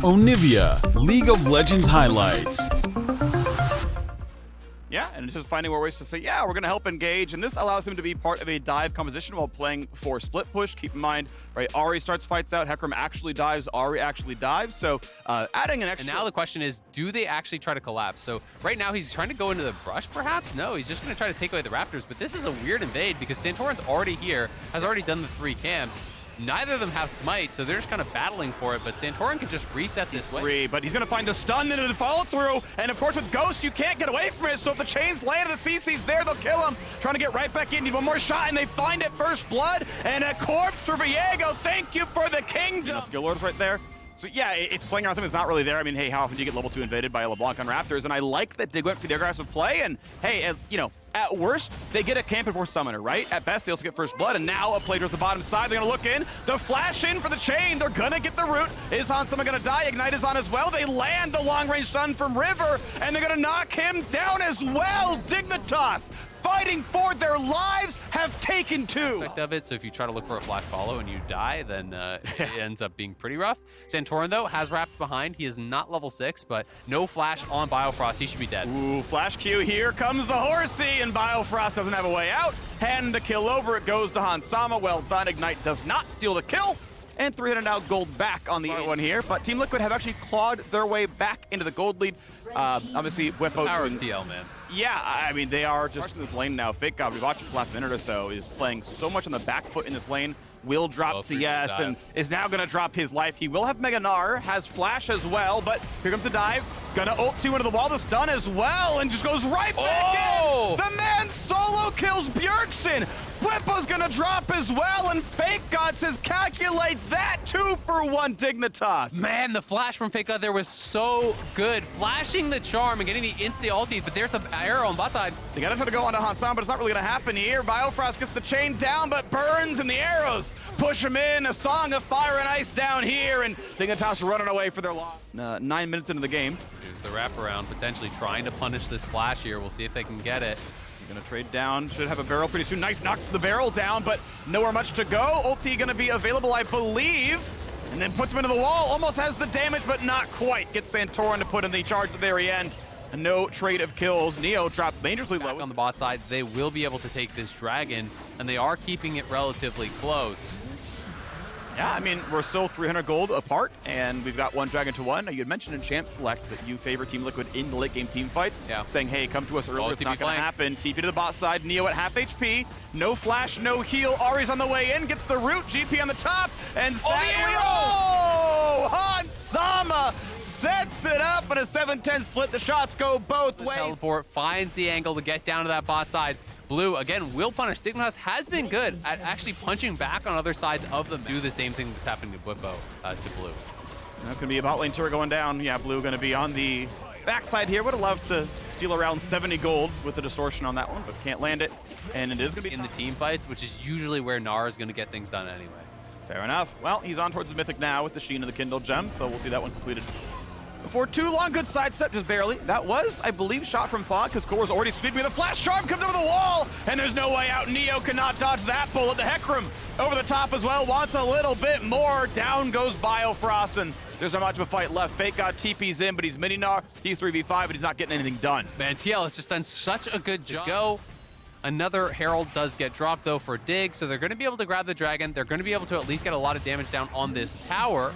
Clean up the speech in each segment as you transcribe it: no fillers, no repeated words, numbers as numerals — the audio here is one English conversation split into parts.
Onivia, League of Legends highlights. Yeah, and it's just finding more ways to say, yeah, we're going to help engage, and this allows him to be part of a dive composition while playing for split push. Keep in mind, right, Ahri starts fights out, Hecarim actually dives, Ahri actually dives, so adding an extra... And now the question is, do they actually try to collapse? So right now he's trying to go into the brush, perhaps? No, he's just going to try to take away the Raptors, but this is a weird invade because Santorin's already here, has already done the 3 camps. Neither of them have smite, so they're just kind of battling for it, but Santorin can just reset this way. But he's going to find the stun into the follow-through, and of course with Ghost, you can't get away from it, so if the chains land and the CC's there, they'll kill him. Trying to get right back in, need one more shot, and they find it, first blood, and a corpse for Viego. Thank you for the kingdom. Skill Lord's right there. So yeah, it's playing around something that's not really there. I mean, hey, how often do you get level 2 invaded by a LeBlanc on Raptors? And I like that Dig went for the aggressive play, and hey, you know, at worst, they get a camp before Summoner, right? At best, they also get first blood, and now a play towards the bottom side. They're gonna look in, the flash in for the chain. They're gonna get the root. Is Han Summer gonna die? Ignite is on as well. They land the long-range stun from River, and they're gonna knock him down as well. Dignitas, fighting for their lives, have taken 2. Of it, so if you try to look for a flash follow and you die, then it ends up being pretty rough. Santorin, though, has wrapped behind. He is not level 6, but no flash on Biofrost. He should be dead. Ooh, flash Q, here comes the horsey, and Biofrost doesn't have a way out. Hand the kill over, it goes to Hansama. Well done, Ignite does not steal the kill. And 300 now gold back on the one here, but Team Liquid have actually clawed their way back into the gold lead. Obviously, Whippo. Power of TL, man. Yeah, I mean, they are just in this lane now. Fake God, we've watched it for the last minute or so, is playing so much on the back foot in this lane. Will drop CS and is now going to drop his life. He will have Mega Gnar, has flash as well, but here comes the dive. Gonna ult 2 into the wall, the stun as well, and just goes right back in. The man solo kills Bjergsen. Whippo's gonna drop as well, and Fake God says calculate that 2 for 1 Dignitas. Man, the flash from Fake God there was so good. Flashing the charm and getting the instant ulti, but there's the arrow on bot side. They gotta try to go onto Hansan, but it's not really gonna happen here. Biofrost gets the chain down, but burns and the arrows push him in. A song of fire and ice down here, and Dignitas running away for their loss. 9 minutes into the game. Here's the wraparound, potentially trying to punish this flash here. We'll see if they can get it. Gonna trade down, should have a barrel pretty soon. Nice, knocks the barrel down, but nowhere much to go. Ulti gonna be available, I believe. And then puts him into the wall, almost has the damage, but not quite. Gets Santorin to put in the charge at the very end. And no trade of kills. Neo dropped dangerously low. On the bot side, they will be able to take this dragon, and they are keeping it relatively close. Yeah, I mean, we're still 300 gold apart, and we've got 1 dragon to 1. Now, you had mentioned in Champ Select that you favor Team Liquid in the late game team fights, saying, hey, come to us earlier, it's not going to happen. TP to the bot side, Neo at half HP, no flash, no heal. Ahri's on the way in, gets the root, GP on the top, and sadly, Hansama sets it up in a 7-10 split. The shots go both ways. Teleport finds the angle to get down to that bot side. Blue, again, will punish. Dignitas has been good at actually punching back on other sides of them. Do the same thing that's happening to Whippo, to Blue. And that's going to be a bot lane turret going down. Yeah, Blue going to be on the backside here. Would have loved to steal around 70 gold with the distortion on that one, but can't land it. And it is going to be in the team fights, which is usually where Gnar is going to get things done anyway. Fair enough. Well, he's on towards the Mythic now with the Sheen of the Kindle Gem, so we'll see that one completed. Before too long, good sidestep, just barely. That was, I believe, shot from Fog, because Core was already sweeping. The flash charm comes over the wall, and there's no way out. Neo cannot dodge that bullet. The Hecarim over the top as well, wants a little bit more. Down goes Biofrost, and there's not much of a fight left. Fake God TP's in, but he's mini-Gnar. He's 3v5, but he's not getting anything done. Man, TL has just done such a good job. Another Herald does get dropped, though, for Dig, so they're going to be able to grab the dragon. They're going to be able to at least get a lot of damage down on this tower.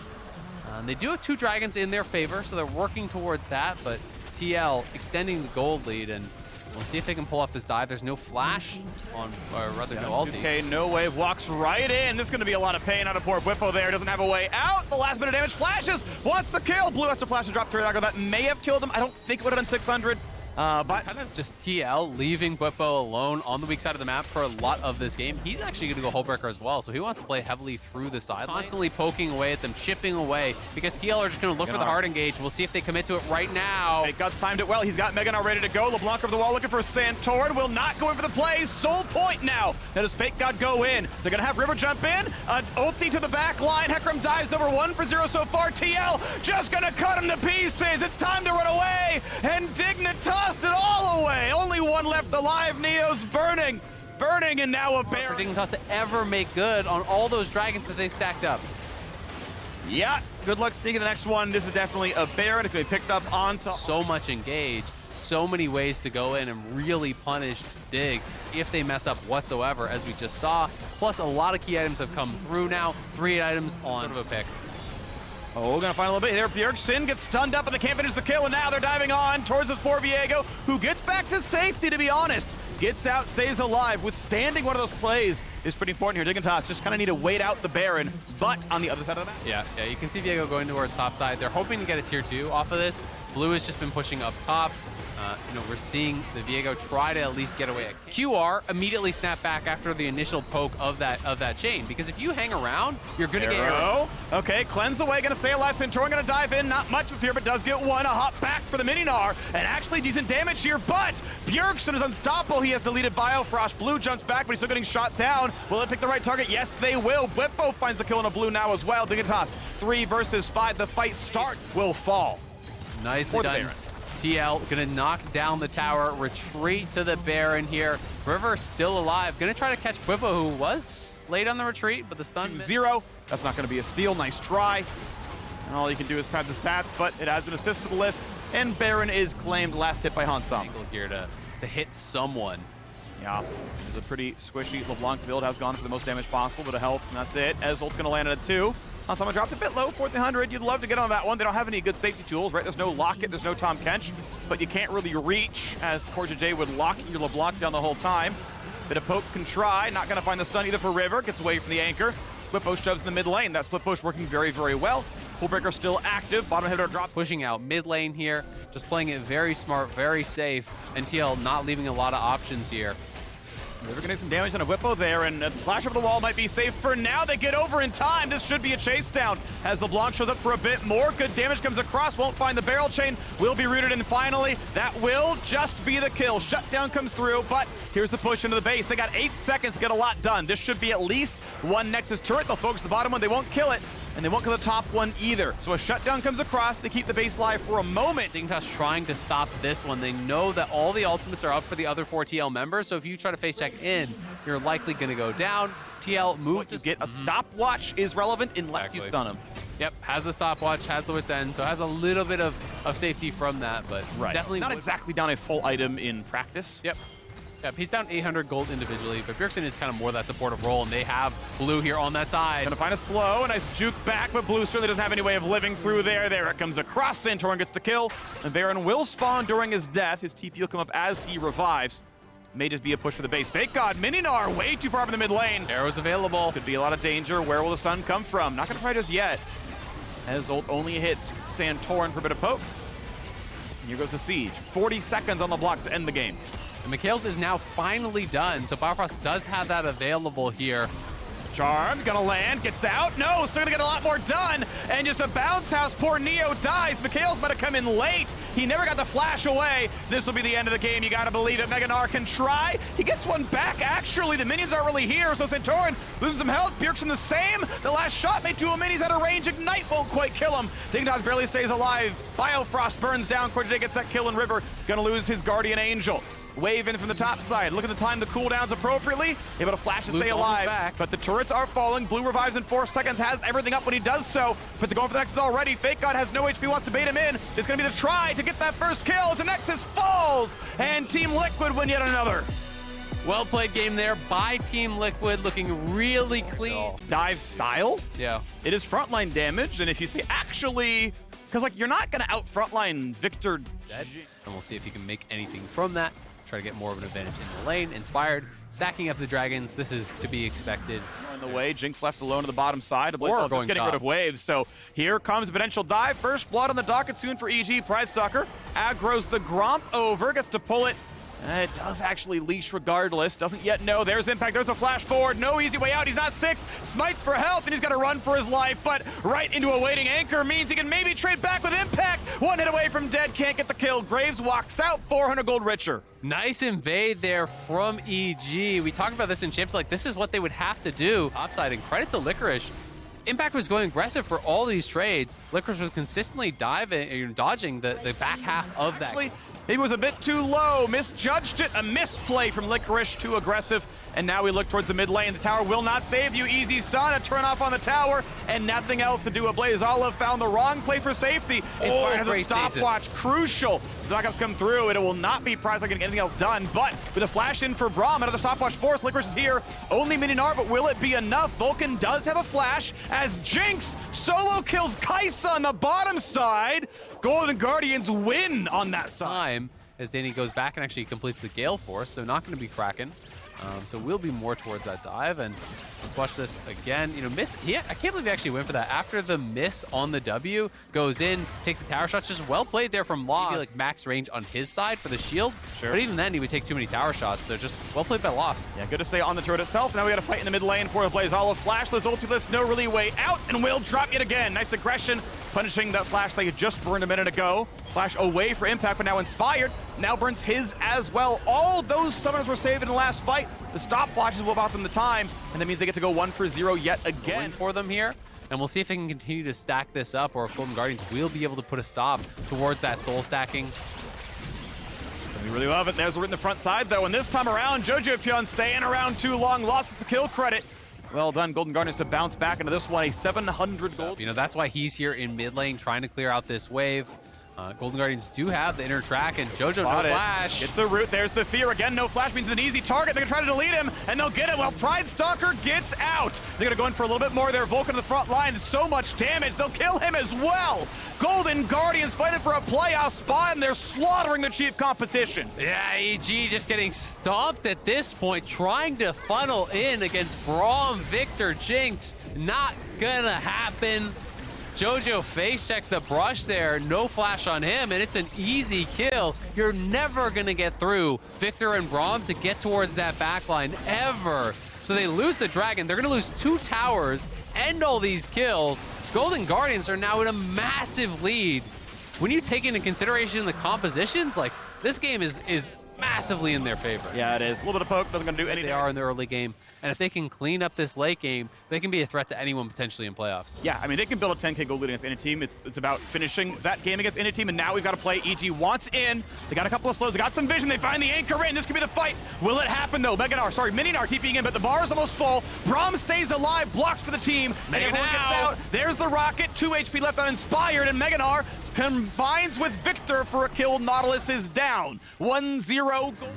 They do have 2 dragons in their favor, so they're working towards that, but TL extending the gold lead, and we'll see if they can pull off this dive. There's no flash on, or rather no ulti. Okay, no wave, walks right in. This is going to be a lot of pain on a poor Whippo there. Doesn't have a way out. The last bit of damage, flashes, wants the kill. Blue has to flash and drop turret aggro. That may have killed him. I don't think it would have done 600. But kind of just TL leaving Whippo alone on the weak side of the map for a lot of this game. He's actually going to go Hullbreaker as well, so he wants to play heavily through the sideline. Constantly poking away at them, chipping away, because TL are just going to look for the hard engage. We'll see if they commit to it right now. Hey, Guts timed it well. He's got Mega Gnar ready to go. LeBlanc over the wall looking for Santorin. Will not go in for the play. Soul point now. Now does Fake God go in? They're going to have River jump in. Ulti to the back line. Hecarim dives over 1 for 0 so far. TL just going to cut him to pieces. It's time to run away. And Dignitas it all away. Only 1 left alive. Neo's burning, and now a bear. For Dignitas to ever make good on all those dragons that they stacked up. Yeah, good luck sneaking the next one. This is definitely a Baron. It's going to be picked up onto... So much engage, so many ways to go in and really punish Dig if they mess up whatsoever, as we just saw. Plus, a lot of key items have come through now. 3 items on sort of a pick. Oh, we're going to find a little bit here. Bjergsen gets stunned up, and they can't finish the kill, and now they're diving on towards this poor Viego, who gets back to safety, to be honest. Gets out, stays alive. Withstanding one of those plays is pretty important here. Dignitas just kind of need to wait out the Baron, but on the other side of the map. Yeah, you can see Viego going towards top side. They're hoping to get a tier 2 off of this. Blue has just been pushing up top. We're seeing the Viego try to at least get away. QR immediately snap back after the initial poke of that chain, because if you hang around, you're gonna get arrow. Okay, cleanse away, gonna stay alive. Centurion gonna dive in, not much of fear, but does get one. A hop back for the Mininar, and actually decent damage here, but Bjergsen is unstoppable. He has deleted Biofrost. Blue jumps back, but he's still getting shot down. Will it pick the right target? Yes, they will. Whippo finds the kill on a Blue now as well. Dignitas, 3 versus 5. The fight start will fall. Nicely done. TL gonna knock down the tower, retreat to the Baron here. River still alive, gonna try to catch Whippo, who was late on the retreat, but the stun 0. That's not gonna be a steal. Nice try. And all you can do is pad the stats, but it adds an assist to the list. And Baron is claimed, last hit by Hansam. Angle here to hit someone. Yeah, it's a pretty squishy LeBlanc build. Has gone for the most damage possible, but a health, and that's it. Ez ult's gonna land at a 2. Hansama dropped a bit low, 4,100. You'd love to get on that one. They don't have any good safety tools, right? There's no Locket, there's no Tom Kench, but you can't really reach, as Corja J would lock your LeBlanc down the whole time. Bit of poke can try, not gonna find the stun either for River. Gets away from the anchor. Flippo shoves in the mid lane. That split push working very, very well. Poolbreaker still active. Bottom hitter drops. Pushing out mid lane here, just playing it very smart, very safe, and TL not leaving a lot of options here. River gonna get some damage on a Whippo there, and the flash over the wall might be safe for now. They get over in time. This should be a chase down as LeBlanc shows up for a bit more. Good damage comes across, won't find the barrel chain, will be rooted in finally. That will just be the kill. Shutdown comes through, but here's the push into the base. They got 8 seconds to get a lot done. This should be at least one Nexus turret. They'll focus the bottom one. They won't kill it, and they won't kill the top one either. So a shutdown comes across. They keep the base live for a moment. Dignitas trying to stop this one. They know that all the ultimates are up for the other 4 TL members, so if you try to face check in, you're likely going to go down. TL move to get a stopwatch is relevant unless you stun him. Yep, has the stopwatch, has the wit's end, so has a little bit of safety from that, but definitely not exactly down a full item in practice. Yep, he's down 800 gold individually, but Bjergsen is kind of more that supportive role, and they have Blue here on that side. Gonna find a slow, a nice juke back, but Blue certainly doesn't have any way of living through there. There it comes across, Santorin gets the kill, and Baron will spawn during his death. His TP will come up as he revives. May just be a push for the base. Fake God, Mininar way too far up in the mid lane. Arrows available. Could be a lot of danger. Where will the stun come from? Not gonna try just yet. Ez ult only hits Santorin for a bit of poke. And here goes the siege. 40 seconds on the block to end the game. And Mikhail's is now finally done, so Biofrost does have that available here. Charm, gonna land, gets out. No, still gonna get a lot more done. And just a bounce house, poor Neo dies. Mikhail's about to come in late. He never got the flash away. This will be the end of the game, you gotta believe it. Meganar can try. He gets one back, actually. The minions aren't really here, so Santorin losing some health. Bjergsen the same. The last shot made 2 minis out of range. Ignite won't quite kill him. Dignitas barely stays alive. Biofrost burns down. Corja gets that kill in River. Gonna lose his Guardian Angel. Wave in from the top side. Look at the time, the cooldowns appropriately. Able to flash to stay alive. But the turrets are falling. Blue revives in 4 seconds, has everything up when he does so. But they're going for the Nexus already. Fake God has no HP, wants to bait him in. It's going to be the try to get that first kill as the Nexus falls. And Team Liquid win yet another. Well played game there by Team Liquid, looking really clean. Dive style? Yeah. It is frontline damage, and if you say actually, because like you're not going to out frontline Victor. And we'll see if he can make anything from that. Try to get more of an advantage in the lane. Inspired, stacking up the dragons. This is to be expected. On the way, Jinx left alone on the bottom side. Or getting rid of waves. So here comes a potential dive. First blood on the docket soon for EG. Pride Stalker aggroes the Gromp over, gets to pull it. It does actually leash regardless. Doesn't yet know. There's Impact. There's a flash forward. No easy way out. He's not 6. Smites for health, and he's got to run for his life. But right into a waiting anchor means he can maybe trade back with Impact. 1 hit away from dead. Can't get the kill. Graves walks out. 400 gold richer. Nice invade there from EG. We talked about this in champs. Like, this is what they would have to do. Topside, and credit to Licorice. Impact was going aggressive for all these trades. Licorice was consistently dodging the back half of that. Actually, Maybe was a bit too low, misjudged it, a misplay from Licorice, too aggressive. And now we look towards the mid lane. The tower will not save you. Easy stun, a turn off on the tower, and nothing else to do. A Blaze Olive found the wrong play for safety. Inspired has a stopwatch, crucial. If the backups come through, it will not be Prize like getting anything else done. But with a flash in for Braum, another stopwatch force. Licorice is here. Only Mininar, but will it be enough? Vulcan does have a flash as Jinx solo kills Kaisa on the bottom side. Golden Guardians win on that side. As Danny goes back and actually completes the Gale Force, so not going to be Kraken. So we'll be more towards that dive, and let's watch this again. You know, miss. I can't believe he actually went for that. After the miss on the W, goes in, takes the tower shots. Just well played there from Lost. Maybe like max range on his side for the shield. Sure. But even then, he would take too many tower shots. So just well played by Lost. Yeah, good to stay on the turret itself. Now we got to fight in the mid lane for the Blaze Olive. Flashless, ultiless, no really way out, and will drop it again. Nice aggression, punishing that flash they had just burned a minute ago. Flash away for impact, but now inspired. Now burns his as well. All those summoners were saved in the last fight. The stopwatches will bought them the time, and that means they get to go 1 for 0 yet again. Win for them here, and we'll see if they can continue to stack this up, or if Golden Guardians will be able to put a stop towards that soul stacking. We really love it. There's the front side, though, and this time around, Jojo Pion staying around too long. Lost gets the kill credit. Well done, Golden Guardians, to bounce back into this one, a 700 gold. You know, that's why he's here in mid lane, trying to clear out this wave. Golden Guardians do have the inner track, and Jojo no flash. Gets the root. There's the fear. Again, no flash means an easy target. They're going to try to delete him, and they'll get it. Well, Pride Stalker gets out. They're going to go in for a little bit more there. Vulcan to the front line. So much damage. They'll kill him as well. Golden Guardians fighting for a playoff spot, and they're slaughtering the chief competition. Yeah, EG just getting stomped at this point, trying to funnel in against Braum, Victor, Jinx. Not gonna happen. Jojo face checks the brush there, no flash on him, and it's an easy kill. You're never gonna get through Victor and Braum to get towards that backline, ever. So they lose the dragon, they're gonna lose 2 towers, end all these kills. Golden Guardians are now in a massive lead. When you take into consideration the compositions, like, this game is massively in their favor. Yeah, it is. A little bit of poke, doesn't gonna do anything. They are in the early game. And if they can clean up this late game, they can be a threat to anyone potentially in playoffs. Yeah, I mean, they can build a 10K gold lead against any team. It's about finishing that game against any team, and now we've got to play. EG wants in. They got a couple of slows. They got some vision. They find the anchor in. This could be the fight. Will it happen, though? Mininar TPing in, but the bar is almost full. Braum stays alive, blocks for the team, and everyone gets out. There's the rocket. 2 HP left uninspired, and Meganar combines with Victor for a kill. Nautilus is down. 1-0 goal.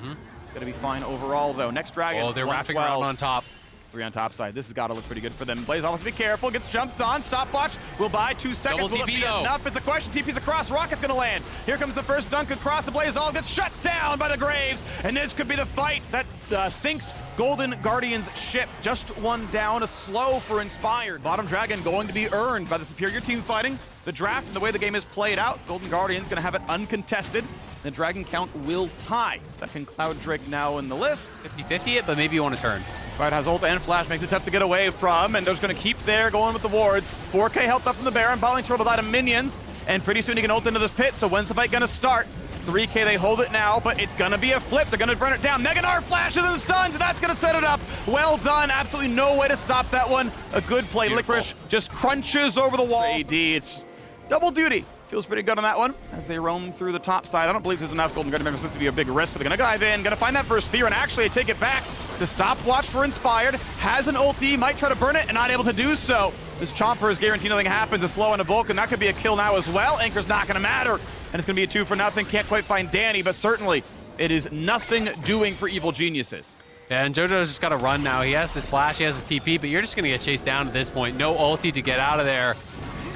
Gonna be fine overall, though. Next dragon. Oh, they're wrapping around on top. 3 on top side. This has got to look pretty good for them. Blaze Olive, be careful. Gets jumped on. Stopwatch will buy 2 seconds. Double will TP, it be enough? Is the question. TP's across. Rocket's going to land. Here comes the first dunk across. The Blaze Olive gets shut down by the Graves. And this could be the fight that sinks Golden Guardians' ship. Just 1 down. A slow for Inspired. Bottom dragon going to be earned by the superior team fighting the draft and the way the game is played out. Golden Guardians going to have it uncontested. The dragon count will tie. Second Cloud Drake now in the list. 50-50 it, but maybe you want to turn. Inspired has ult and flash, makes it tough to get away from, and they're just going to keep there going with the wards. 4K health up from the Baron, bottling turtle died of minions, and pretty soon he can ult into this pit, so when's the fight going to start? 3K, they hold it now, but it's going to be a flip. They're going to burn it down. Meganar flashes and stuns, and that's going to set it up. Well done. Absolutely no way to stop that one. A good play. Beautiful. Licorice just crunches over the wall. AD, it's double duty. Feels pretty good on that one as they roam through the top side. I don't believe there's enough Golden Guardian members to be a big risk, but they're going to dive in, going to find that first fear, and actually take it back to stopwatch for Inspired. Has an ulti, might try to burn it, and not able to do so. This Chomper is guaranteed nothing happens. A slow on a Vulcan. That could be a kill now as well. Anchor's not going to matter, and it's going to be a 2 for nothing. Can't quite find Danny, but certainly it is nothing doing for Evil Geniuses. Yeah, and JoJo's just got to run now. He has this flash, he has his TP, but you're just going to get chased down at this point. No ulti to get out of there.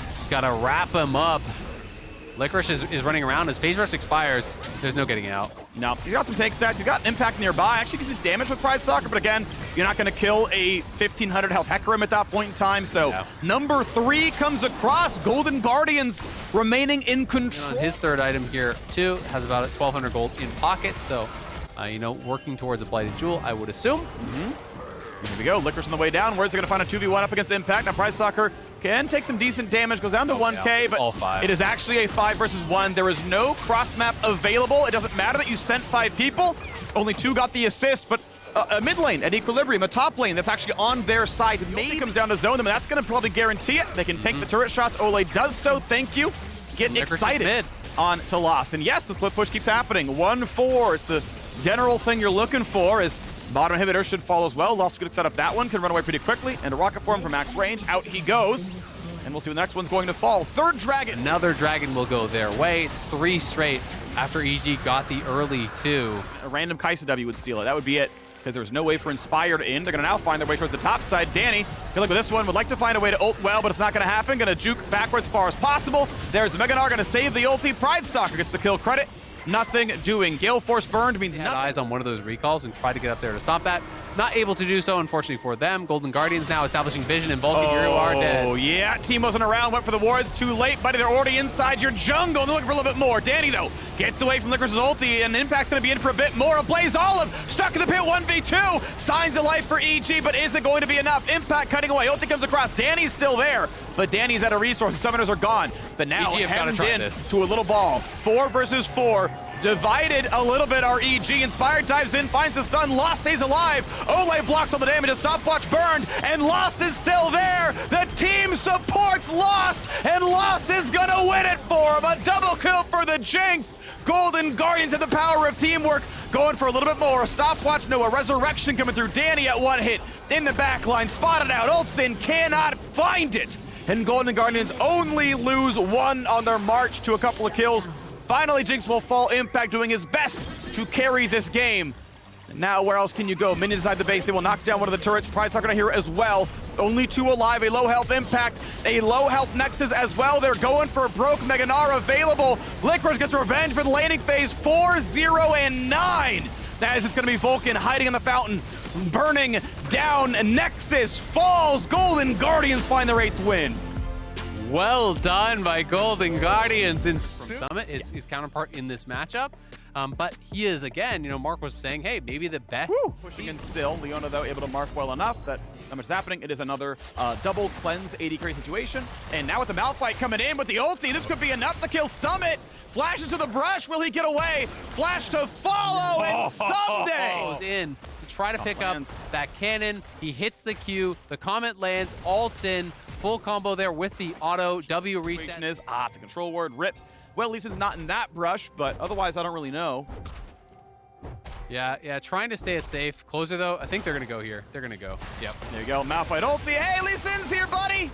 Just got to wrap him up. Licorice is running around. As Phase Rush expires, there's no getting out. No, he's got some tank stats. He's got an impact nearby. Actually gets damage with Pride Stalker, but again, you're not going to kill a 1,500 health Hecarim at that point in time. So yeah. Number 3 comes across. Golden Guardians remaining in control. You know, his third item here, too, has about 1,200 gold in pocket. So, you know, working towards a Blighted Jewel, I would assume. Here we go. Licorice on the way down. Where's he going to find a 2v1 up against Impact? Now, Pride Stalker can take some decent damage, goes down to 1K, but all 5. It is actually a 5 versus 1. There is no cross map available. It doesn't matter that you sent 5 people. Only 2 got the assist, but a mid lane at equilibrium, a top lane that's actually on their side. Maybe comes down to zone them, and that's going to probably guarantee it. They can tank the turret shots. Ole does so. Thank you. get Liquors excited mid. on to Lost. And yes, the split push keeps happening. 1-4, it's the general thing you're looking for is bottom inhibitor should fall as well. Loft's going to set up that one, can run away pretty quickly, and a rocket form from max range. Out he goes, and we'll see when the next one's going to fall. Third dragon. Another dragon will go their way. It's 3 straight after EG got the early 2. A random Kaisa W would steal it. That would be it, because there's no way for Inspired in. They're going to now find their way towards the top side. Danny, good luck with this one. Would like to find a way to ult well, but it's not going to happen. Going to juke backwards as far as possible. There's Meganar going to save the ulti. Pride Stalker gets the kill credit. Nothing doing. Gale Force burned means Had nothing. eyes on one of those recalls and tried to get up there to stop that. Not able to do so, unfortunately for them. Golden Guardians now establishing vision, and Vulcan are dead. Oh, yeah. Team wasn't around, went for the wards. Too late, buddy. They're already inside your jungle. They're looking for a little bit more. Danny, though, gets away from Licorice's ulti, and Impact's going to be in for a bit more. A Blaze Olive stuck in the pit, 1v2. Signs of life for EG, but is it going to be enough? Impact cutting away. Ulti comes across. Danny's still there, but Danny's out of resources. Summoners are gone. But now EG have gotta hemmed try in this. to a little ball. 4 versus 4. Divided a little bit are EG. Inspired dives in, finds the stun. Lost stays alive. Ole blocks all the damage. A stopwatch burned, and Lost is still there. The team supports Lost, and Lost is gonna win it for him. A double kill for the Jinx. Golden Guardians have the power of teamwork. Going for a little bit more. A stopwatch, no, a resurrection coming through. Danny at 1 hit in the back line. Spotted out. Ults in, cannot find it. And Golden Guardians only lose 1 on their march to a couple of kills. Finally, Jinx will fall. Impact doing his best to carry this game. And now, where else can you go? Minions inside the base. They will knock down one of the turrets. Pride's not going to hear as well. Only 2 alive. A low health Impact. A low health Nexus as well. They're going for a broke. Meganar available. Licorice gets revenge for the laning phase. 4, 0, and 9. As it's going to be Vulcan hiding in the fountain. Burning down. Nexus falls. Golden Guardians find their 8th win. Well done by Golden Guardians. And Summit is his counterpart in this matchup. But he is, again, you know, Mark was saying, hey, maybe the best. Pushing in still. Leona, though, able to mark well enough that much is happening. It is another double cleanse AD carry situation. And now with the Malphite coming in with the ulti, this could be enough to kill Summit. Flash into the brush. Will he get away? Flash to follow, and someday Goes in to try to pick up that cannon. He hits the Q. The comment lands, ults in. Full combo there with the auto W reset. Is it's a control word. Rip. Well, at least it's not in that brush, but otherwise I don't really know. Yeah, trying to stay it safe. Closer, though, I think they're going to go here. They're going to go. Yep. There you go. Malphite ulti. Hey, Lee Sin's here, buddy.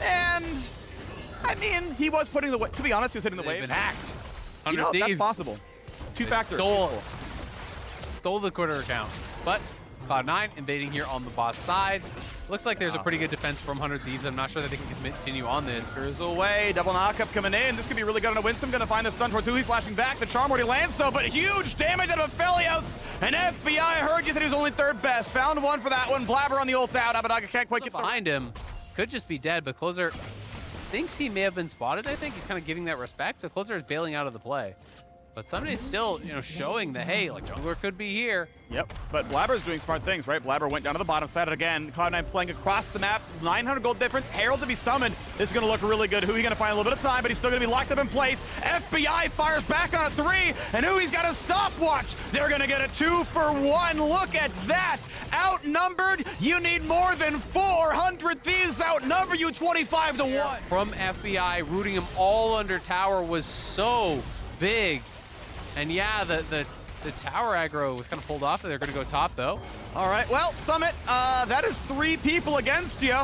And, I mean, he was putting the wave. To be honest, he was hitting the wave. Been hacked. You know, that's possible. 2-factor. Stole the Twitter account. But Cloud9 invading here on the bot side. Looks like there's a pretty good defense from 100 Thieves. I'm not sure that they can continue on this. There's away. Double knockup coming in. This could be really good on a Winston. Going to find the stun towards Hui, flashing back. The charm already lands, though, but huge damage out of Aphelios. And FBI, I heard you said he was only 3rd best. Found one for that one. Blabber on the ult out. Abadaga can't quite get behind him. Could just be dead, but Closer thinks he may have been spotted. I think he's kind of giving that respect. So Closer is bailing out of the play. But somebody's still, you know, showing that, hey, like, jungler could be here. Yep, but Blabber's doing smart things, right? Blabber went down to the bottom side again. Cloud9 playing across the map. 900 gold difference. Herald to be summoned. This is going to look really good. Hui going to find a little bit of time, but he's still going to be locked up in place. FBI fires back on a 3, and Hui's got a stopwatch. They're going to get a 2 for 1. Look at that. Outnumbered. You need more than 400 Thieves outnumber you 25 to 1. From FBI, rooting him all under tower was so big. And yeah, the tower aggro was kind of pulled off. They're going to go top, though. All right, well, Summit, that is 3 people against you.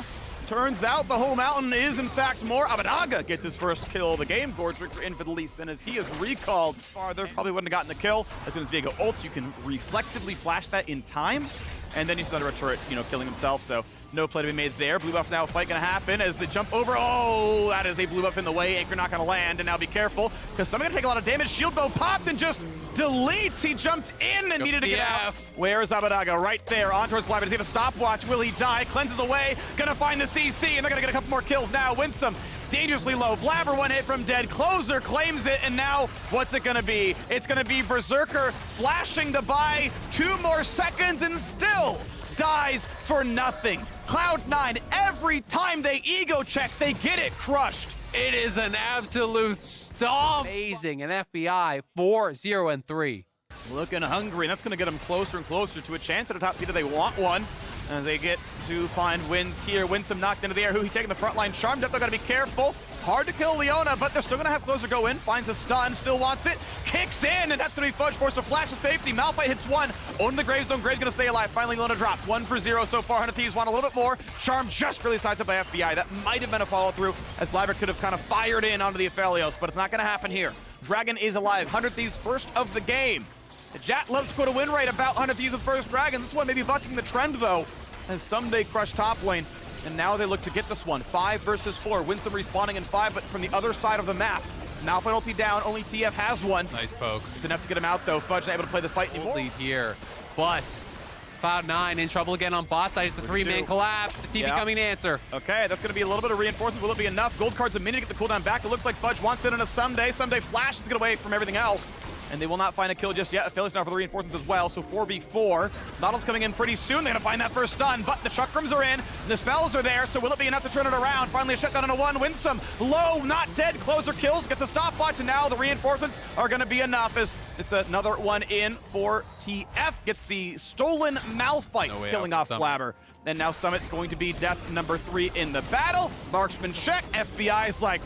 Turns out the whole mountain is, in fact, more. Abadaga gets his first kill of the game. Gordrick in for the least, and as he is recalled farther, probably wouldn't have gotten the kill. As soon as Viego ults, you can reflexively flash that in time. And then he's under a turret, you know, killing himself, so no play to be made there. Blue buff now, fight gonna happen as the jump over. Oh, that is a blue buff in the way. Anchor not gonna land, and now be careful, because someone's gonna take a lot of damage. Shield bow popped and just deletes. He jumped in and needed to get out. Where is Abadaga? Right there, on towards Blabber. Does he have a stopwatch? Will he die? Cleanses away, gonna find the CC, and they're gonna get a couple more kills now. Winsome, dangerously low. Blabber 1 hit from dead. Closer claims it, and now what's it gonna be? It's gonna be Berserker flashing to buy 2 more seconds and still dies for nothing. Cloud9, every time they ego check, they get it crushed. It is an absolute stomp. Amazing. And FBI 4-0-3. Looking hungry, and that's going to get them closer and closer to a chance at a top seed if they want one. As they get to find wins here. Winsome knocked into the air. Who he taking the front line. Charmed up, they've got to be careful. Hard to kill Leona, but they're still gonna have Closer go in. Finds a stun, still wants it, kicks in, and that's gonna be Fudge forced to flash to safety. Malphite hits one, own the Grave Zone. Grave's gonna stay alive. Finally, Leona drops. 1 for 0 so far. 100 Thieves want a little bit more. Charm just really sides up by FBI. That might have been a follow through, as Blabber could have kind of fired in onto the Aphelios, but it's not gonna happen here. Dragon is alive. 100 Thieves first of the game. Jat loves to go to win rate about 100 Thieves with first Dragon. This one may be bucking the trend though, and someday crush top lane. And now they look to get this one. 5 versus 4. Winsome respawning in 5, but from the other side of the map. Malphite ulti down, only TF has one. Nice poke. It's enough to get him out though. Fudge not able to play this fight anymore. Lead here, but Cloud9 in trouble again on bot side. It's a 3-man collapse. The TV coming to answer. Okay, that's going to be a little bit of reinforcement. Will it be enough? Gold card's a minute to get the cooldown back. It looks like Fudge wants it in a Someday. Someday flash to get away from everything else. And they will not find a kill just yet. Aphelios now for the reinforcements as well. So 4v4. Nautilus coming in pretty soon. They're going to find that first stun, but the chakrams are in. The spells are there, so will it be enough to turn it around? Finally a shutdown on a 1. Winsome, low, not dead. Closer kills, gets a stopwatch, and now the reinforcements are going to be enough as it's another one in for TF. Gets the stolen Malphite, killing off Blabber. And now Summit's going to be death number 3 in the battle. Marksman check. FBI's like,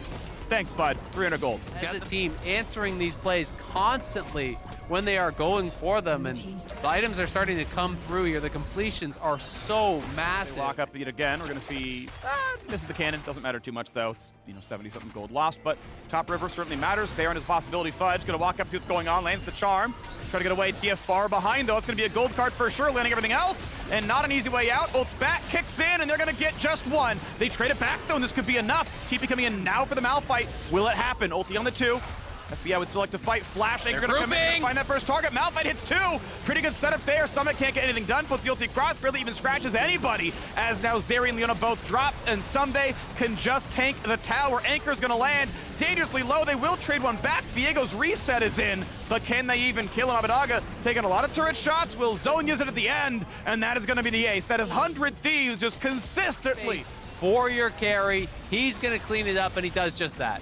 thanks, bud. 300 gold. As a team, answering these plays constantly when they are going for them, and the items are starting to come through here. The completions are so massive. They walk up yet again. We're going to see, this is the cannon. Doesn't matter too much, though. It's, 70-something gold lost, but top river certainly matters. Baron is possibility. Fudge going to walk up, see what's going on. Lands the charm. Try to get away. TF far behind, though. It's going to be a gold card for sure, landing everything else, and not an easy way out. Ult's back, kicks in, and they're going to get just one. They trade it back, though, and this could be enough. TP coming in now for the Malphite. Will it happen? Ulti on the 2. FBI would still like to fight. Flash Anchor going to come in and find that first target. Malphite hits 2. Pretty good setup there. Summit can't get anything done. Puts the ulti across. Barely even scratches anybody. As now Zeri and Leona both drop. And Someday can just tank the tower. Anchor's going to land dangerously low. They will trade one back. Viego's reset is in. But can they even kill him? Abbedagga taking a lot of turret shots. Will Zone use it at the end? And that is going to be the ace. That is 100 Thieves just consistently. For your carry. He's going to clean it up, and he does just that.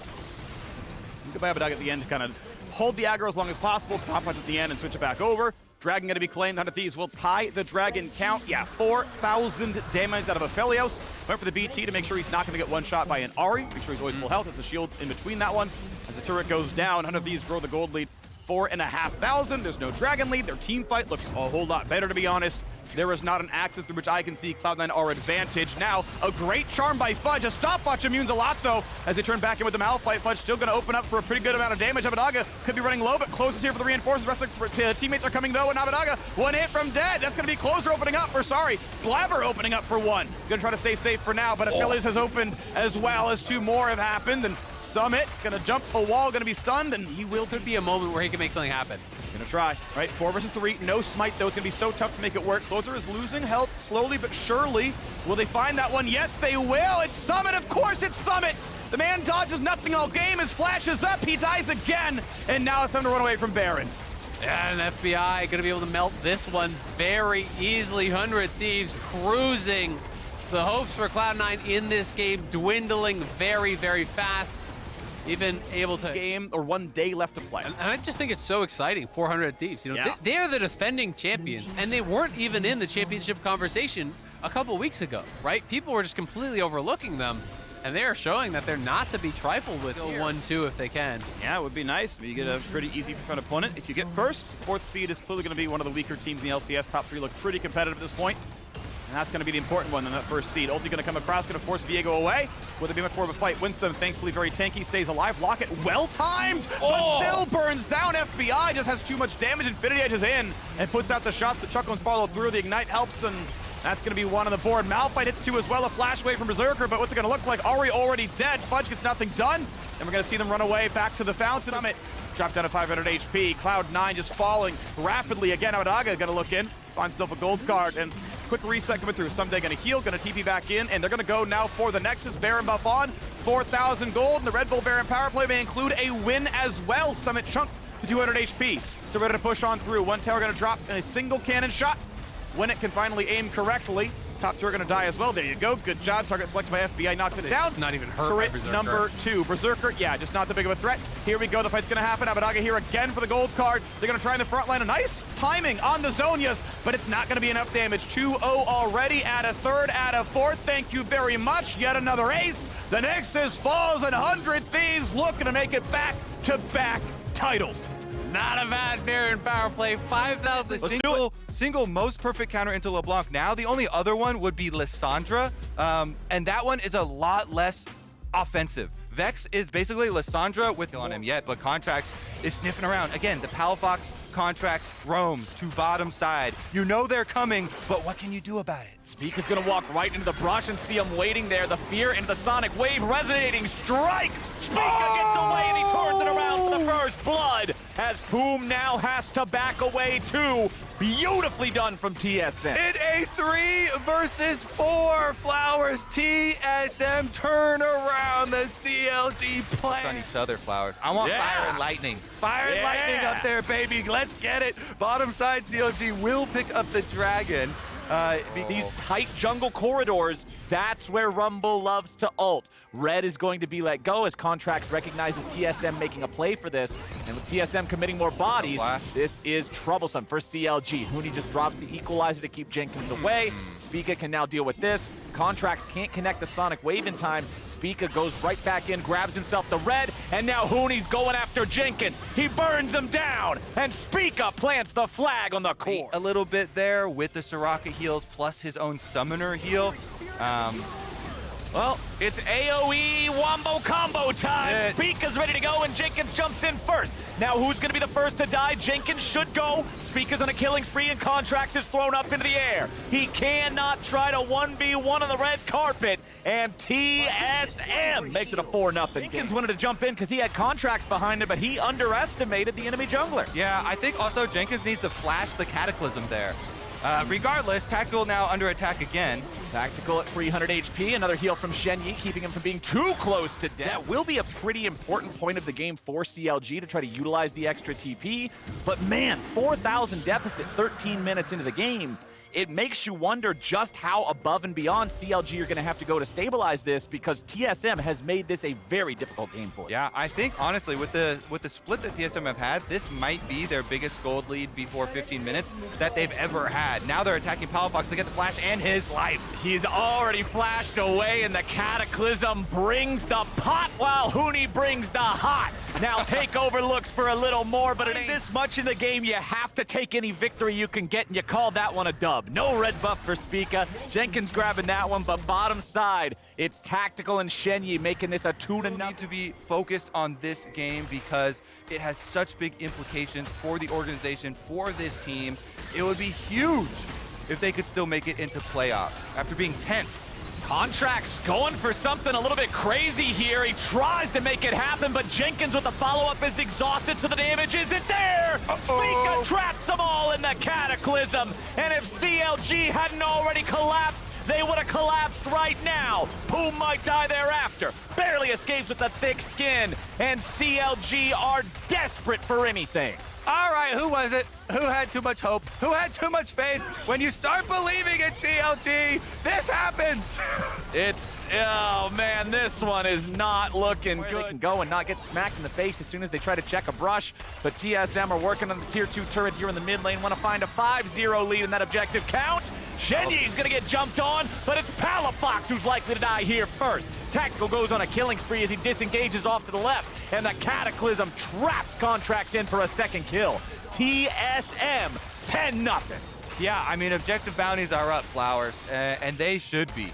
Goodbye, Abbedagga at the end to kind of hold the aggro as long as possible, stop at the end and switch it back over. Dragon going to be claimed. 100 Thieves will tie the Dragon count. Yeah, 4,000 damage out of Aphelios. Went for the BT to make sure he's not going to get one shot by an Ahri. Make sure he's always full health. It's a shield in between that one. As the turret goes down, 100 Thieves grow the gold lead. 4,500. There's no Dragon lead. Their team fight looks a whole lot better, to be honest. There is not an axis through which I can see Cloud9 are advantage. Now, a great charm by Fudge. A stopwatch immunes a lot, though, as they turn back in with the Malphite. Fudge still going to open up for a pretty good amount of damage. Abbedagga could be running low, but closes here for the reinforcements. The rest of the teammates are coming, though, and Abbedagga, one hit from dead. That's going to be Closer opening up for, Blabber opening up for 1. Going to try to stay safe for now, but Aphelios has opened as well as 2 more have happened, and Summit gonna jump a wall, gonna be stunned, and he will. Could be a moment where he can make something happen. Gonna try, right? 4 versus 3, no smite though. It's gonna be so tough to make it work. Closer is losing health slowly but surely. Will they find that one? Yes, they will. It's Summit, of course it's Summit. The man dodges nothing all game. His flash is up, he dies again, and now it's time to run away from Baron. And FBI gonna be able to melt this one very easily. 100 Thieves cruising. The hopes for Cloud9 in this game dwindling very, very fast. Even able to game or 1 day left to play. And I just think it's so exciting. 400 Thieves. They're the defending champions, and they weren't even in the championship conversation a couple weeks ago, right? People were just completely overlooking them, and they're showing that they're not to be trifled with. 1-2 if they can. Yeah, it would be nice. You get a pretty easy front opponent. If you get first, 4th seed is clearly going to be one of the weaker teams in the LCS. Top 3 look pretty competitive at this point. And that's going to be the important one in that first seed. Ulti going to come across, going to force Viego away. Will there be much more of a fight? Winsome, thankfully, very tanky, stays alive. Locket, well-timed, but still burns down. FBI just has too much damage. Infinity Edge is in and puts out the shots. The Chuck ones follow through. The Ignite helps, and that's going to be 1 on the board. Malphite hits 2 as well. A flash away from Berserker, but what's it going to look like? Ahri already dead. Fudge gets nothing done, and we're going to see them run away back to the fountain. Summit dropped down to 500 HP. Cloud9 just falling rapidly. Again, Abbedagga going to look in, finds himself a gold card, and quick reset coming through. Someday going to heal, going to TP back in, and they're going to go now for the Nexus. Baron buff on, 4,000 gold, and the Red Bull Baron power play may include a win as well. Summit chunked to 200 HP. Still ready to push on through. 1 tower going to drop in a single cannon shot. When it can finally aim correctly. Top 2 are going to die as well. There you go. Good job. Target selected by FBI. Knocks it down. It's not even hurt. Turret number 2. Berserker, yeah, just not that big of a threat. Here we go. The fight's going to happen. Abbedagga here again for the gold card. They're going to try in the front line. A nice timing on the Zonias, but it's not going to be enough damage. 2-0 already. Add a 3rd, add a 4th. Thank you very much. Yet another ace. The Nexus falls, and 100 Thieves looking to make it back-to-back titles. Not a bad Baron power play. 5,000. Single most perfect counter into LeBlanc. Now the only other one would be Lissandra, and that one is a lot less offensive. Vex is basically Lissandra with on him yet, but Contracts is sniffing around. Again, the Palafox Contracts roams to bottom side. You know they're coming, but what can you do about it? Speak is going to walk right into the brush and see him waiting there. The fear into the Sonic Wave resonating. Strike! Speaka gets away and he turns it around for the first blood as Boom now has to back away too. Beautifully done from TSM. In a 3 versus 4, Flowers, TSM turn around the CLG plan. On each other, Flowers. I want fire and lightning. Fire and lightning up there, baby. Let's get it. Bottom side, CLG will pick up the dragon. These tight jungle corridors, that's where Rumble loves to ult. Red is going to be let go as Contracts recognizes TSM making a play for this. And with TSM committing more bodies, this is troublesome for CLG. Huni just drops the equalizer to keep Jenkins away. Speaka can now deal with this. Contracts can't connect the Sonic Wave in time. Speaka goes right back in, grabs himself the red, and now Huni's going after Jenkins. He burns him down, and Speaka plants the flag on the core. A little bit there with the Soraka heals plus his own summoner heal. Well, it's AoE wombo combo time. Speaka's ready to go, and Jenkins jumps in first. Now, who's going to be the first to die? Jenkins should go. Speaka's on a killing spree, and Contracts is thrown up into the air. He cannot try to 1v1 on the red carpet, and TSM makes it a 4-0 game. Jenkins wanted to jump in because he had Contracts behind him, but he underestimated the enemy jungler. Yeah, I think also Jenkins needs to flash the Cataclysm there. Regardless, Tactical now under attack again. Tactical at 300 HP, another heal from Shenyi, keeping him from being too close to death. That will be a pretty important point of the game for CLG to try to utilize the extra TP. But man, 4,000 deficit 13 minutes into the game. It makes you wonder just how above and beyond CLG are going to have to go to stabilize this, because TSM has made this a very difficult game for them. Yeah, I think honestly with the split that TSM have had, this might be their biggest gold lead before 15 minutes that they've ever had. Now they're attacking Palafox to get the flash and his life. He's already flashed away, and the Cataclysm brings the pot while Huni brings the hot. Now Takeover looks for a little more, but it ain't this much in the game. You have to take any victory you can get, and you call that one a dub. No red buff for Speaka. Jenkins grabbing that one, but bottom side, it's Tactical and Shenyi making this a 2-0. Need to be focused on this game because it has such big implications for the organization, for this team. It would be huge if they could still make it into playoffs after being 10th. Contracts going for something a little bit crazy here. He tries to make it happen, but Jenkins with the follow-up is exhausted, so the damage isn't there. Speaka traps them all in the Cataclysm, and if CLG hadn't already collapsed, they would have collapsed right now. Boom might die thereafter. Barely escapes with a thick skin, and CLG are desperate for anything. All right, who was it? Who had too much hope? Who had too much faith? When you start believing in CLG, this happens. Oh man, this one is not looking good. They can go and not get smacked in the face as soon as they try to check a brush, but TSM are working on the tier 2 turret here in the mid lane, want to find a 5-0 lead in that objective count. Shenyi's gonna get jumped on, but it's Palafox who's likely to die here first. Tactical goes on a killing spree as he disengages off to the left, and the Cataclysm traps Contracts in for a second kill. TSM 10-0. Yeah, I mean, objective bounties are up, Flowers, and they should be.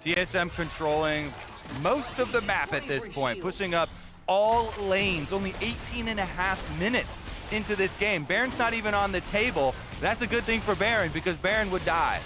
TSM controlling most of the map at this point, pushing up all lanes, only 18.5 minutes into this game. Baron's not even on the table. That's a good thing for Baron because Baron would die.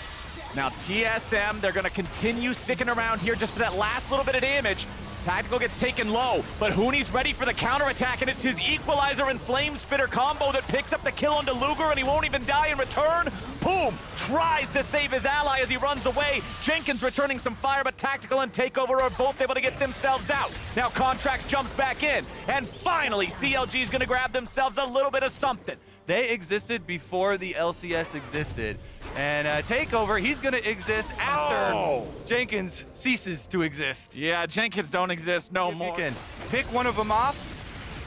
Now TSM, they're gonna continue sticking around here just for that last little bit of damage. Tactical gets taken low, but Huni's ready for the counterattack, and it's his Equalizer and Flame Spitter combo that picks up the kill onto Luger, and he won't even die in return. Boom! Tries to save his ally as he runs away. Jenkins returning some fire, but Tactical and Takeover are both able to get themselves out. Now Contracts jumps back in, and finally CLG's gonna grab themselves a little bit of something. They existed before the LCS existed. And Takeover, he's going to exist after Jenkins ceases to exist. Yeah, Jenkins don't exist no more. You can pick one of them off.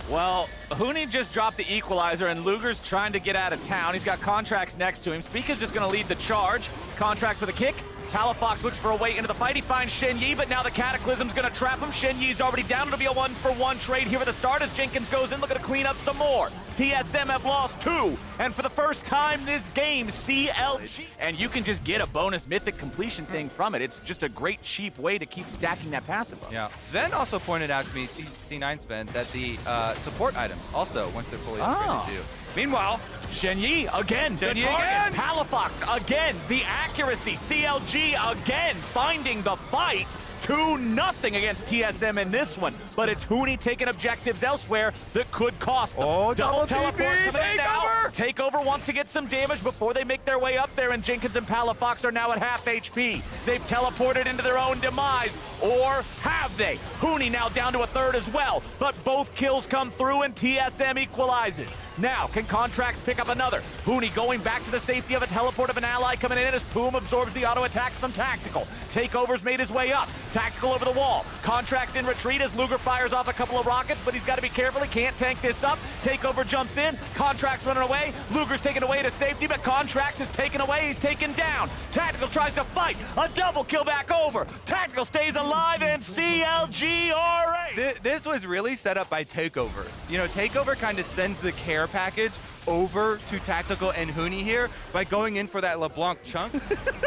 Well, Huni just dropped the Equalizer, and Luger's trying to get out of town. He's got Contracts next to him. Speaka's just going to lead the charge. Contracts with a kick. Palafox looks for a way into the fight. He finds Shen Yi, but now the Cataclysm's gonna trap him. Shen Yi's already down. It'll be a 1-for-1 trade here at the start as Jenkins goes in looking to clean up some more. TSM have lost 2, and for the first time this game, CLG. And you can just get a bonus mythic completion thing from it. It's just a great cheap way to keep stacking that passive up. Yeah. Sven also pointed out to me, C9 Sven, that the support items also, once they're fully upgraded, do. Meanwhile, Shen Yi again, Shen Yi the target. again. Palafox again, the accuracy. CLG again, finding the fight. 2-0 against TSM in this one, but it's Huni taking objectives elsewhere that could cost them. Oh, double double teleport TP, coming in now. Takeover! Takeover wants to get some damage before they make their way up there, and Jenkins and Palafox are now at half HP. They've teleported into their own demise, or have they? Huni now down to a third as well, but both kills come through and TSM equalizes. Now, can Contracts pick up another? Huni going back to the safety of a teleport of an ally coming in as Poom absorbs the auto attacks from Tactical. Takeover's made his way up. Tactical over the wall. Contracts in retreat as Luger fires off a couple of rockets, but he's got to be careful. He can't tank this up. Takeover jumps in. Contracts running away. Luger's taken away to safety, but Contracts is taken away. He's taken down. Tactical tries to fight. A double kill back over. Tactical stays alive, and CLG RA. This was really set up by Takeover. You know, Takeover kind of sends the care package over to Tactical and Huni here by going in for that LeBlanc chunk,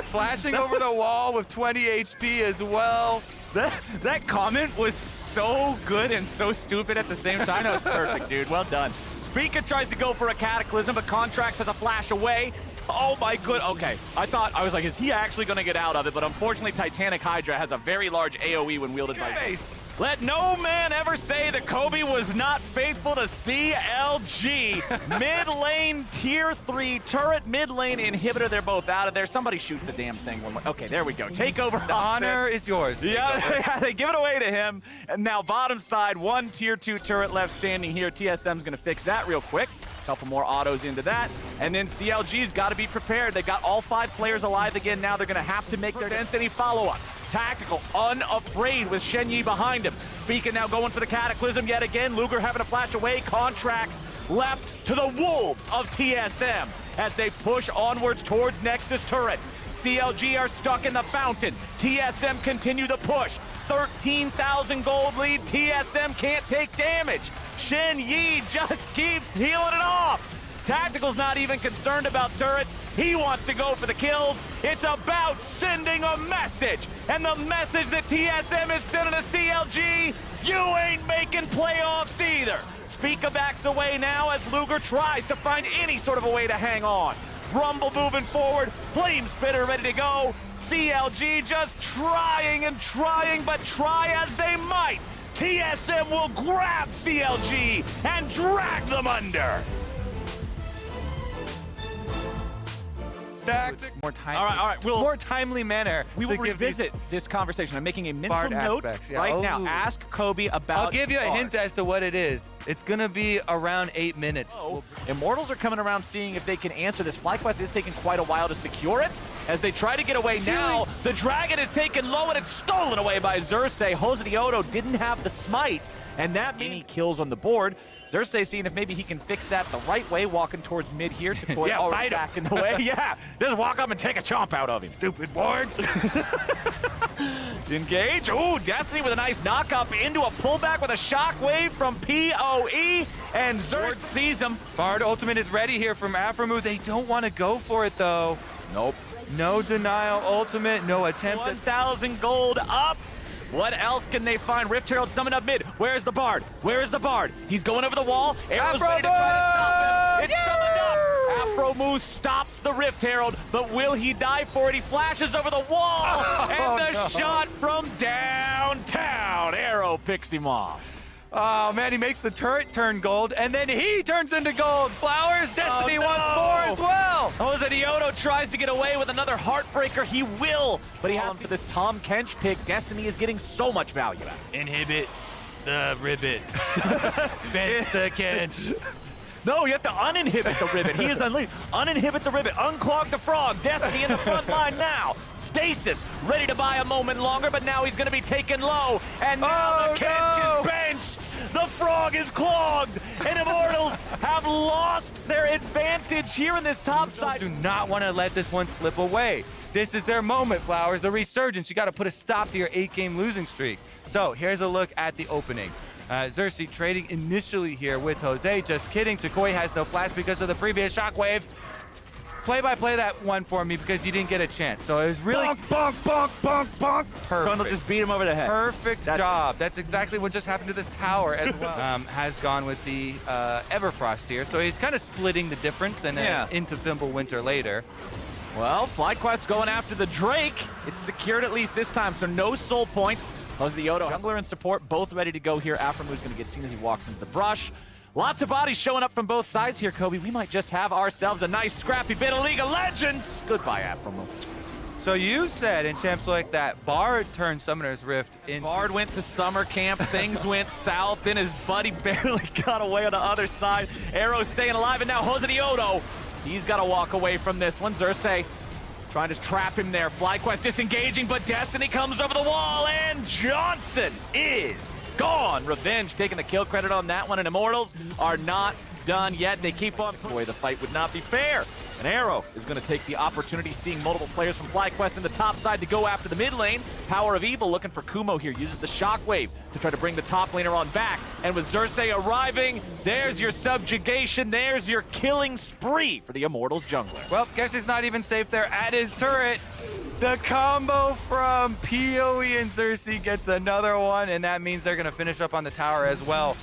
flashing over the wall with 20 HP as well. That comment was so good and so stupid at the same time. That was perfect, dude. Well done. Spica tries to go for a Cataclysm, but Contracts has a flash away. Oh my good. Okay, I was like, is he actually going to get out of it? But unfortunately, Titanic Hydra has a very large AoE when wielded by Face. Let no man ever say that Kobe was not faithful to CLG. Mid lane, tier 3 turret, mid lane inhibitor. They're both out of there. Somebody shoot the damn thing. Okay, there we go. Takeover. The honor is yours. Yeah, they give it away to him. And now bottom side, 1 tier 2 turret left standing here. TSM's going to fix that real quick. Couple more autos into that. And then CLG's got to be prepared. They got all 5 players alive again. Now they're going to have to make their density follow-up. Tactical, unafraid with Shen Yi behind him. Spica now going for the Cataclysm yet again. Luger having to flash away. Contracts left to the wolves of TSM as they push onwards towards Nexus turrets. CLG are stuck in the fountain. TSM continue the push. 13,000 gold lead. TSM can't take damage. Shen Yi just keeps healing it off. Tactical's not even concerned about turrets. He wants to go for the kills. It's about sending a message. And the message that TSM is sending to CLG, you ain't making playoffs either. Spica backs away now as Luger tries to find any sort of a way to hang on. Rumble moving forward, Flame Spitter ready to go. CLG just trying and trying, but try as they might. TSM will grab CLG and drag them under. More timely. All right. More timely manner. We will to give these revisit this conversation. I'm making a mental Bard note aspects, yeah. right now. Ooh. Ask Kobe about I'll give you a Bard. hint as to what it is. It's gonna be around 8 minutes. Oh. Immortals are coming around seeing if they can answer this. FlyQuest is taking quite a while to secure it. As they try to get away now, the dragon is taken low and it's stolen away by Xerxes. Josedioto didn't have the smite, and that many kills on the board. Xerxes seeing if maybe he can fix that the right way, walking towards mid here to Koi already back in the way. Yeah, just walk up and take a chomp out of him. Stupid boards. Engage. Ooh, Destiny with a nice knock-up into a pullback with a shockwave from PoE, and Xerxes sees him. Bard ultimate is ready here from Aframu. They don't want to go for it though. Nope. No denial ultimate, no attempt. 1,000 gold up. What else can they find? Rift Herald summoned up mid. Where's the Bard? Where is the Bard? He's going over the wall. Arrow's ready to try to stop him. It's summoned up. Afromu stops the Rift Herald, but will he die for it? He flashes over the wall, and the shot from downtown. Arrow picks him off. Oh man, he makes the turret turn gold, and then he turns into gold. Flowers, Destiny once more as well. Josedioto tries to get away with another Heartbreaker. He will, but he has for this Tom Kench pick. Destiny is getting so much value out. Inhibit the ribbit. Bent the Kench. No, you have to uninhibit the ribbit. He is unleashed. Uninhibit the ribbit. Unclog the frog. Destiny in the front line now. Stasis ready to buy a moment longer, but now he's going to be taken low. And now the Kench is benched. The frog is clogged. and Immortals have lost their advantage here in this top side. Do not want to let this one slip away. This is their moment, Flowers, the resurgence. You got to put a stop to your 8-game losing streak. So here's a look at the opening. Xerxes trading initially here with Jose. Just kidding. Takoi has no flash because of the previous shockwave. Play-by-play that one for me because you didn't get a chance. So it was really bonk, bonk, bonk, bonk, bonk. Grundle perfect. just beat him over the head. Perfect job. That's exactly what just happened to this tower as well. Has gone with the Everfrost here. So he's kind of splitting the difference and then into Fimbulwinter later. Well, FlyQuest going after the Drake. It's secured at least this time, so no soul point. Jose the Odo, jungler and support, both ready to go here. Aframu's going to get seen as he walks into the brush. Lots of bodies showing up from both sides here, Kobe. We might just have ourselves a nice scrappy bit of League of Legends. Goodbye, Aframu. So you said in Champs like that Bard turned Summoner's Rift into... Bard went to summer camp, things went south, then his buddy barely got away on the other side. Arrow staying alive, and now Jose the Odo, he's got to walk away from this one. Xerxes trying to trap him there. FlyQuest disengaging, but Destiny comes over the wall, and Johnson is gone. Revenge taking the kill credit on that one, and Immortals are not done yet. They keep on. Boy, the fight would not be fair. And Arrow is going to take the opportunity, seeing multiple players from FlyQuest in the top side to go after the mid lane. Power of Evil looking for Kumo here, uses the shockwave to try to bring the top laner on back. And with Xerxes arriving, there's your subjugation, there's your killing spree for the Immortals jungler. Well, guess he's not even safe there at his turret. The combo from PoE and Xerxes gets another one, and that means they're going to finish up on the tower as well.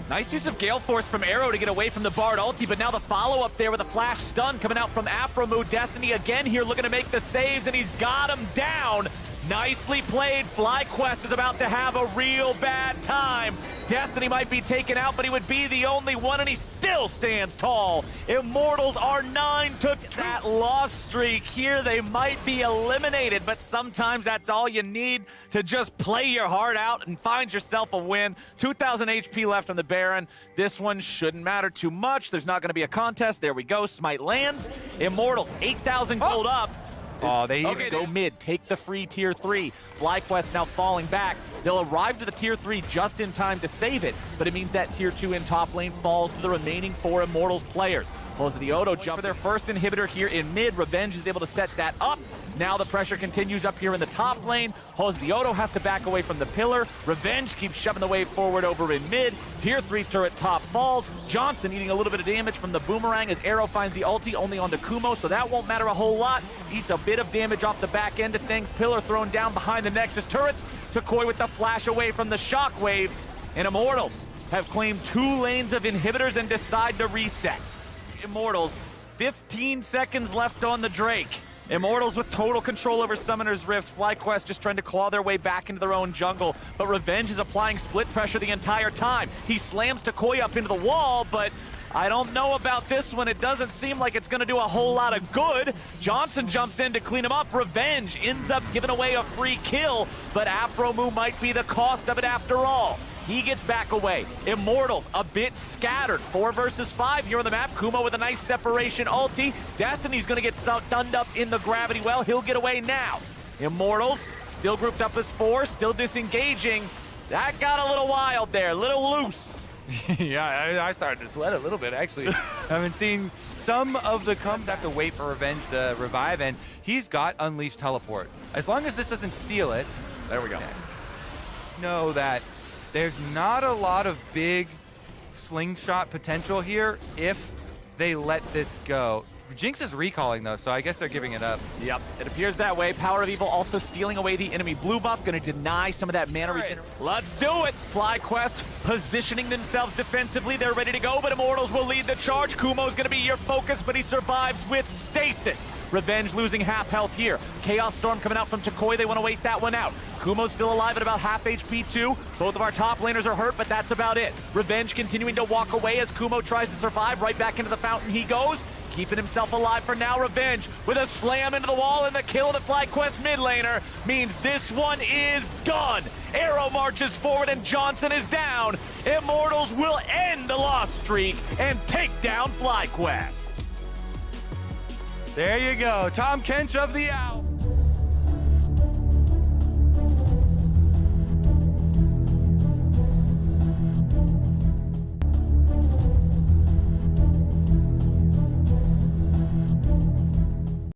Nice use of Gale Force from Arrow to get away from the Bard ulti, but now the follow-up there with a flash stun coming out from Aframu. Destiny again here looking to make the saves, and he's got him down. Nicely played. FlyQuest is about to have a real bad time. Destiny might be taken out, but he would be the only one, and he still stands tall. Immortals are 9-2. That loss streak here, they might be eliminated, but sometimes that's all you need to just play your heart out and find yourself a win. 2,000 HP left on the Baron. This one shouldn't matter too much. There's not going to be a contest. There we go. Smite lands. Immortals, 8,000 gold up. Oh, they Okay, go mid, take the free tier 3. FlyQuest now falling back. They'll arrive to the tier 3 just in time to save it, but it means that tier 2 in top lane falls to the remaining 4 Immortals players. Jose the Odo jump for their first inhibitor here in mid. Revenge is able to set that up. Now the pressure continues up here in the top lane. Jose the Odo has to back away from the pillar. Revenge keeps shoving the wave forward over in mid. Tier 3 turret top falls. Johnson eating a little bit of damage from the boomerang as Arrow finds the ulti only onto Kumo, so that won't matter a whole lot. Eats a bit of damage off the back end of things. Pillar thrown down behind the Nexus turrets. Takoi with the flash away from the shockwave. And Immortals have claimed 2 lanes of inhibitors and decide to reset. Immortals, 15 seconds left on the Drake. Immortals with total control over Summoner's Rift. FlyQuest just trying to claw their way back into their own jungle, but Revenge is applying split pressure the entire time. He slams Takoi up into the wall, but I don't know about this one. It doesn't seem like it's going to do a whole lot of good. Johnson jumps in to clean him up. Revenge ends up giving away a free kill, but Aframu might be the cost of it after all. He gets back away. Immortals a bit scattered. 4 versus 5 here on the map. Kumo with a nice separation ulti. Destiny's going to get stunned up in the gravity well. He'll get away now. Immortals still grouped up as 4, still disengaging. That got a little wild there, a little loose. Yeah, I started to sweat a little bit, actually. I've been seeing some of the comes have to wait for Revenge to revive, and he's got Unleashed Teleport. As long as this doesn't steal it, There we go. know that there's not a lot of big slingshot potential here if they let this go. Jinx is recalling, though, so I guess they're giving it up. Yep, it appears that way. Power of Evil also stealing away the enemy blue buff, going to deny some of that mana regen. Let's do it! FlyQuest positioning themselves defensively. They're ready to go, but Immortals will lead the charge. Kumo's going to be your focus, but he survives with stasis. Revenge losing half health here. Chaos Storm coming out from Takoi. They want to wait that one out. Kumo's still alive at about half HP too. Both of our top laners are hurt, but that's about it. Revenge continuing to walk away as Kumo tries to survive. Right back into the fountain he goes. Keeping himself alive for now. Revenge with a slam into the wall, and the kill of the FlyQuest mid laner means this one is done. Arrow marches forward and Johnson is down. Immortals will end the loss streak and take down FlyQuest. There you go. Tom Kench of the Owl.